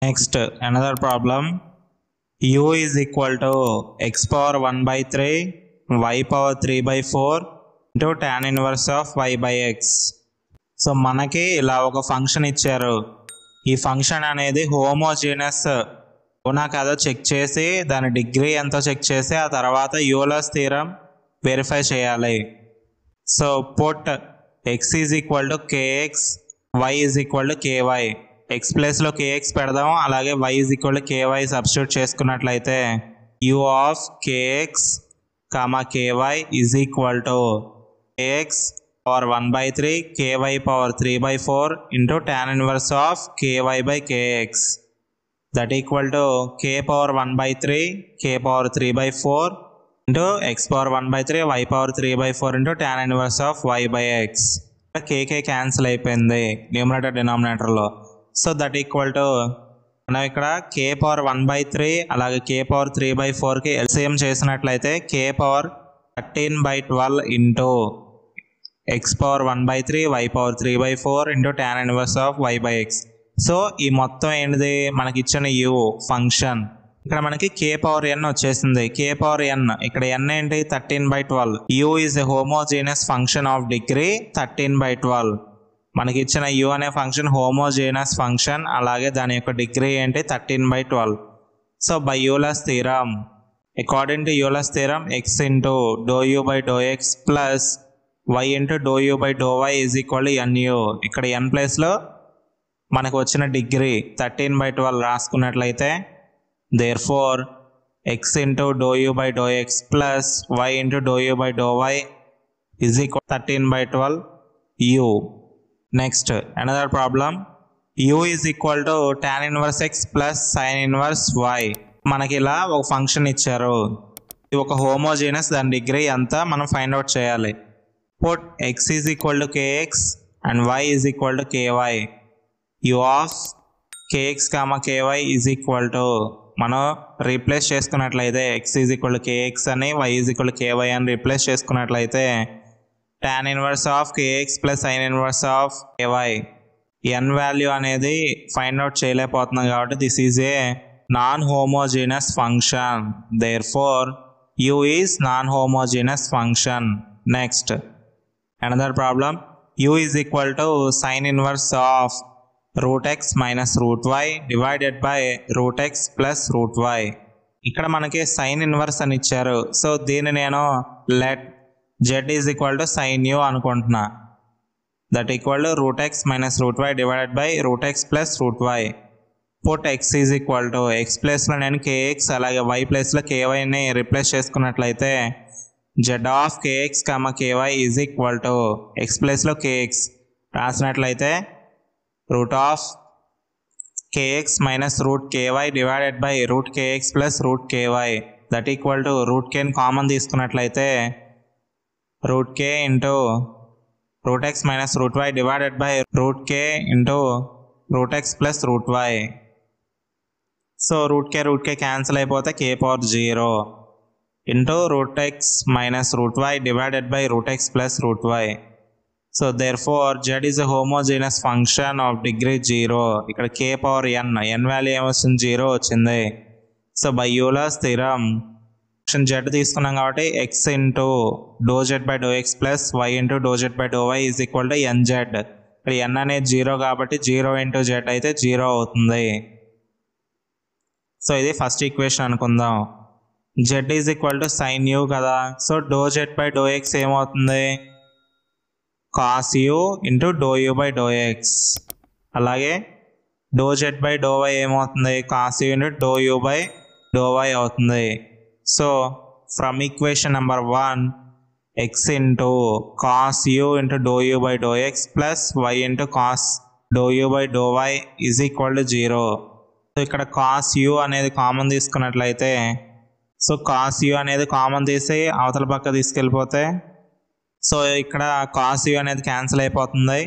Next, another problem. U is equal to x power 1 by 3 y power 3 by 4 into tan inverse of y by x. So మనకి ఇలా ఒక function ఇచ్చారు. ఈ function అనేది homogeneous అవునా కాదో చెక్ చేసి దాని డిగ్రీ ఎంతో చెక్ చేసి ఆ తర్వాత యూలర్స్ థీరం వెరిఫై చేయాలి. So put x is equal to kx, y is equal to ky. x ప్లేస్లో kx పెడదాం, అలాగే y is equal to ky substitute చేసుకున్నట్లయితే u of kx ky is equal to kx power 1 by 3 ky power 3 by 4 into tan inverse of ky by kx, that equal to k power 1 by 3 k power 3 by 4 into x power 1 by 3 y power 3 by 4 into tan inverse of y by x. kk cancel అయిపోయింది numerator డినామినేటర్లో. So that equal to మనం ఇక్కడ k power 1 by 3 అలాగే k power 3 by 4కి LCM చేసినట్లయితే k power 13 by 12 into x power 1 by 3 y power 3 by 4 into tan inverse of y by x. So ఈ మొత్తం ఏంటిది మనకి ఇచ్చిన u ఫంక్షన్. ఇక్కడ మనకి k పవర్ n వచ్చేసింది. k పవర్ n ఇక్కడ n ఏంటి 13 by 12. u is a homogeneous function of degree 13 by 12. మనకి ఇచ్చిన u అనే ఫంక్షన్ హోమోజీనస్ ఫంక్షన్, అలాగే దాని యొక్క డిగ్రీ ఏంటి 13 by 12. So by Euler's theorem, according to Euler's theorem x into do u by do x plus y into do u by do y is equal to nu. ఇక్కడ n ప్లేస్లో మనకు వచ్చిన degree 13 by 12 రాసుకున్నట్లయితే therefore x into do u by do x plus y into do u by do y is equal 13 by 12 u. Next another problem. u is equal to tan inverse x plus sin inverse y. మనకి ఇలా ఒక function ఇచ్చారు. ఇది ఒక homogeneous, దాని degree ఎంత మనం find out చేయాలి. Put x is equal to kx and y is equal to ky. u of kx ky is equal to మనం రీప్లేస్ చేసుకున్నట్లయితే x is equal to kx అని y is equal to ky అని replace చేసుకున్నట్లయితే tan inverse of kx plus sin inverse of ky. n value అనేది find out చేయలేకపోతున్నాం కాబట్టి this is a non homogeneous function. Therefore u is non homogeneous function. Next another problem. u is equal to sin inverse of root x minus root y divided by root x plus root y. ఇక్కడ మనకి sine inverse అని ఇచ్చారు. So దీన్ని నేను let z is equal to sin u అనుకుంటున్నా. That equal to root x minus root y divided by root x plus root y. Put x is equal to x ప్లేస్లో నేను kx అలాగే y ప్లేస్లో kyని replace చేసుకున్నట్లయితే z of kx ky is equal to x ప్లేస్లో kx రాసినట్లయితే root of kx minus root ky divided by root kx plus root ky. That equal to route kని common తీసుకున్నట్లయితే root k into root x minus root y divided by root k into root x plus root y. So root k cancel అయిపోతే k power 0 into root x minus root y divided by root x plus root y. So therefore z is a homogeneous function of degree 0. ఇక్కడ k power n value ఏమొస్తుంది 0 వచ్చింది. So by Euler's theorem function z తీసుకున్నాం కాబట్టి x into do z by do x plus y into do z by do y is equal to nz. ఇక్కడ n అనేది 0 కాబట్టి 0 into z అయితే 0 అవుతుంది. So ఇది ఫస్ట్ ఈక్వేషన్ అనుకుందాం. z is equal to sin u కదా. So డో z by do x ఏమవుతుంది cos u into do u by do x. అలాగే డో z బై డో y ఏమవుతుంది cos u into do u by do y అవుతుంది. So from equation number 1 x into cos u into do u by do x plus y into cos డో u by do y is equal to 0. So ఇక్కడ cos u అనేది common తీసుకున్నట్లయితే so cos u అనేది common తీసి అవతల పక్క తీసుకెళ్ళిపోతే so ఇక్కడ cos u అనేది క్యాన్సిల్ అయిపోతుంది.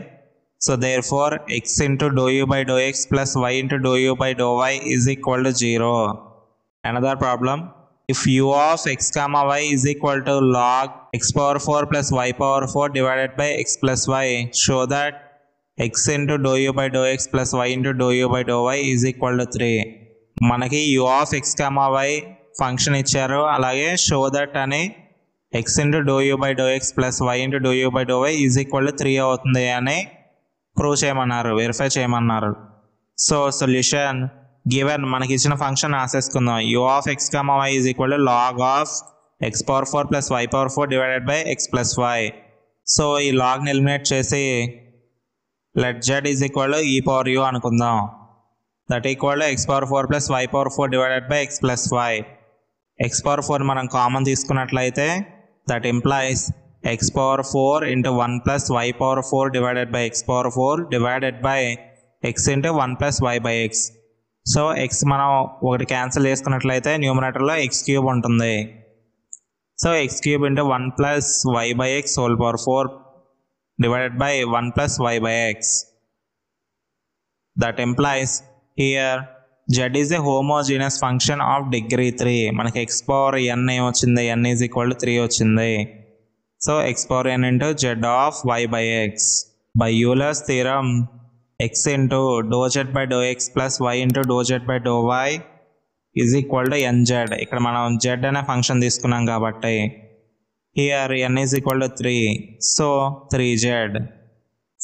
So therefore x into do u by do x plus y into do u by do y is equal to 0. Another problem. If u of x comma y is equal to log x power 4 plus y power 4 divided by x plus y, show that x into dou u by dou x plus y into dou u by dou y is equal to 3. మనకి u of x, y function ఇచ్చారు. అలాగే show that అని x into dou u by dou x plus y into dou u by dou y is equal to 3 అవుతుంది అని prove చేయమన్నారు, verify చేయమన్నారు. So solution given మనకి ఇచ్చిన function రాసేసుకుందాం. u of x, y is equal to log of x power 4 plus y power 4 divided by x plus y. So ఈ లాగ్ని eliminate చేసి let z is equal to e power u అనుకుందాం. That equal to x power 4 plus y power 4 divided by x plus y. x power 4 మనం common తీసుకున్నట్లయితే that implies x power 4 into 1 plus y power 4 divided by x power 4 divided by x into 1 plus y by x. So x మనం ఒకటి cancel చేసుకున్నట్లయితే న్యూమరేటర్లో x cube ఉంటుంది. So x cube into 1 plus y by x whole power 4 divided by 1 plus y by x. That implies here z is a homogeneous function of degree 3. మనకి x power n వచ్చింది, n is equal to 3 వచ్చింది. So x power n into z of y by x. By Euler's theorem, x into dou z by dou x plus y into dou z by dou y is equal to nz. ఇక్కడ మనం z అనే function తీసుకున్నాం కాబట్టి here n is equal to 3. So 3z.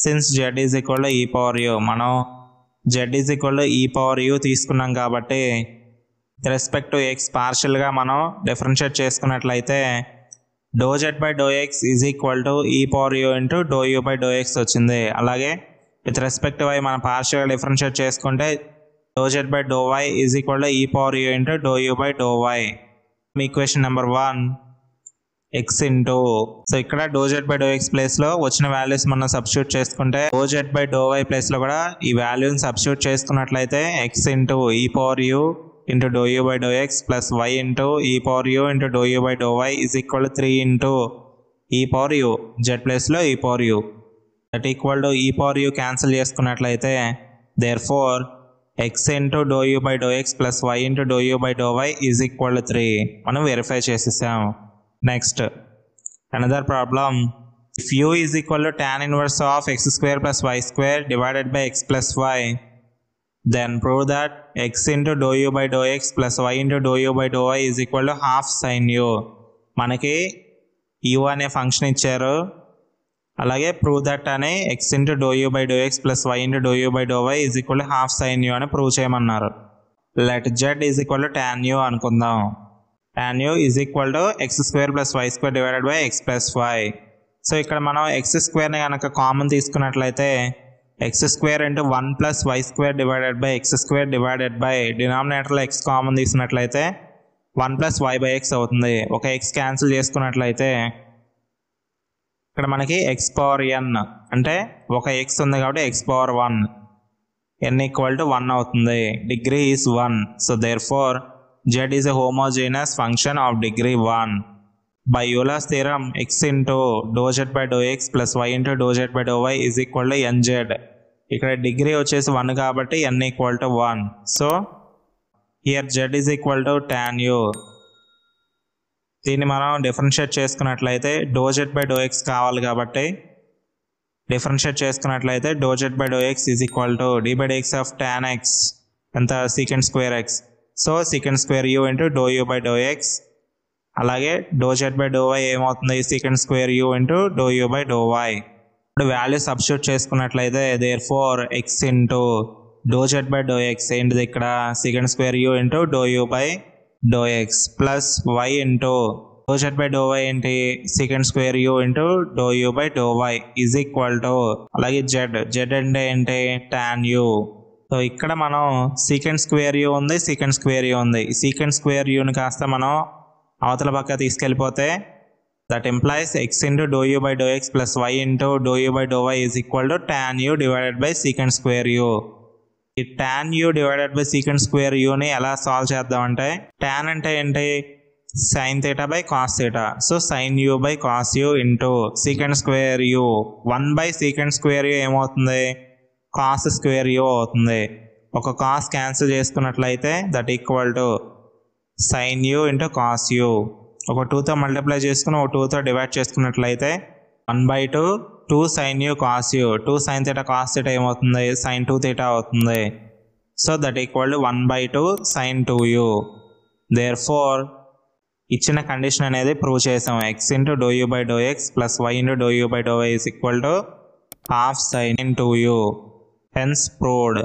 Since z is equal to e power u, మనం z is equal to e power u తీసుకున్నాం కాబట్టి with respect to x పార్షియల్గా మనం differentiate చేసుకున్నట్లయితే dou z by dou x is equal to e power u into dou u by dou x వచ్చింది. అలాగే with respect to y మనం పార్షియల్గా differentiate చేసుకుంటే dou z by dou y is equal to e power u into dou u by dou y. Equation number 1 x into, so ఇక్కడ dou z by dou x ప్లేస్లో వచ్చిన values మనం substitute చేసుకుంటే dou z by dou y ప్లేస్లో కూడా ఈ వాల్యూని substitute చేసుకున్నట్లయితే x into e power u into dou u by dou x plus y into e power u into dou u by dou y is equal to 3 into e power u. z ప్లేస్లో e power u that equal to e power u cancel చేసుకున్నట్లయితే therefore x into dou u by dou x plus y into dou u by dou y is equal to 3. మనం verify చేసేసాం. Next another problem. if u is equal to tan inverse of x square plus y square divided by x plus y, then prove that x into dou u by dou x plus y into dou u by dou y is equal to half sin u. మనకి u అనే function ఇచ్చారు. అలాగే prove that అని x into dou u by dou x plus y into dou u by dou y is equal to half sin u అని prove చేయమన్నారు. let z is equal to tan u అనుకుందాం. tan u is equal to x square plus y square divided by x plus y. So ఇక్కడ మనం x స్క్వేర్ని కనుక common తీసుకున్నట్లయితే x square into 1 plus y square divided by x square divided by డినామినేటర్లో x common తీసుకున్నట్లయితే 1 plus y by x అవుతుంది. ఒక x cancel చేసుకున్నట్లయితే ఇక్కడ మనకి x పవర్ n అంటే ఒక x ఉంది కాబట్టి x power 1, n equal to 1 అవుతుంది. Degree is 1. So therefore z is a homogeneous function of degree 1. By Euler's theorem, x into dou z by dou x plus y into dou z by dou y is equal to nz. ఇక్కడ degree వచ్చేసి 1 కాబట్టి n equal to 1. So here z is equal to tan u. దీన్ని మనం differentiate చేసుకున్నట్లయితే dou z by dou x కావాలి కాబట్టి differentiate చేసుకున్నట్లయితే dou z by dou x is equal to d by dx of tan x ఎంత secant square x. So secant square u into dou u by dou x. అలాగే dou z by dou y ఏమవుతుంది secant square u into dou u by dou y. ఇప్పుడు value substitute చేసుకున్నట్లయితే therefore x into dou z by dou x ఏంటిది ఇక్కడ secant square u into dou u by dou x plus y into dou z by dou y ఏంటి secant square u into dou u by dou y is equal to అలాగే z అంటే ఏంటి tan u. So ఇక్కడ మనం secant square u ఉంది, secant square u ఉంది. ఈ secant square uని కాస్త మనం అవతల పక్క తీసుకెళ్ళిపోతే that implies x into dou u by dou x plus y into dou u by dou y is equal to tan u divided by secant square u. ఈ tan u divided by secant square u ని ఎలా solve చేద్దామంటే tan అంటే ఏంటి sin theta by cos theta. So sin u by cos u into secant square u 1 by secant square u ఏమవుతుంది cos square u అవుతుంది. ఒక cos cancel చేసుకున్నట్లయితే that equal to sin u into cos u. ఒక 2తో multiply చేసుకుని ఒక 2తో divide చేసుకున్నట్లయితే 1/2 2 sin u cos u, 2 sin theta cos theta ఏమవుతుంది, sin 2 theta అవుతుంది. So that equal to 1/2 sin 2u. దేర్ఫోర్ ఇచ్చిన కండిషన్ అనేది ప్రూవ్ చేసాం. x ఇంటూ డో యూ బై డో ఎక్స్ ప్లస్ y ఇంటూ డో యూ బై డో y is equal to half sin 2u. Hence proved.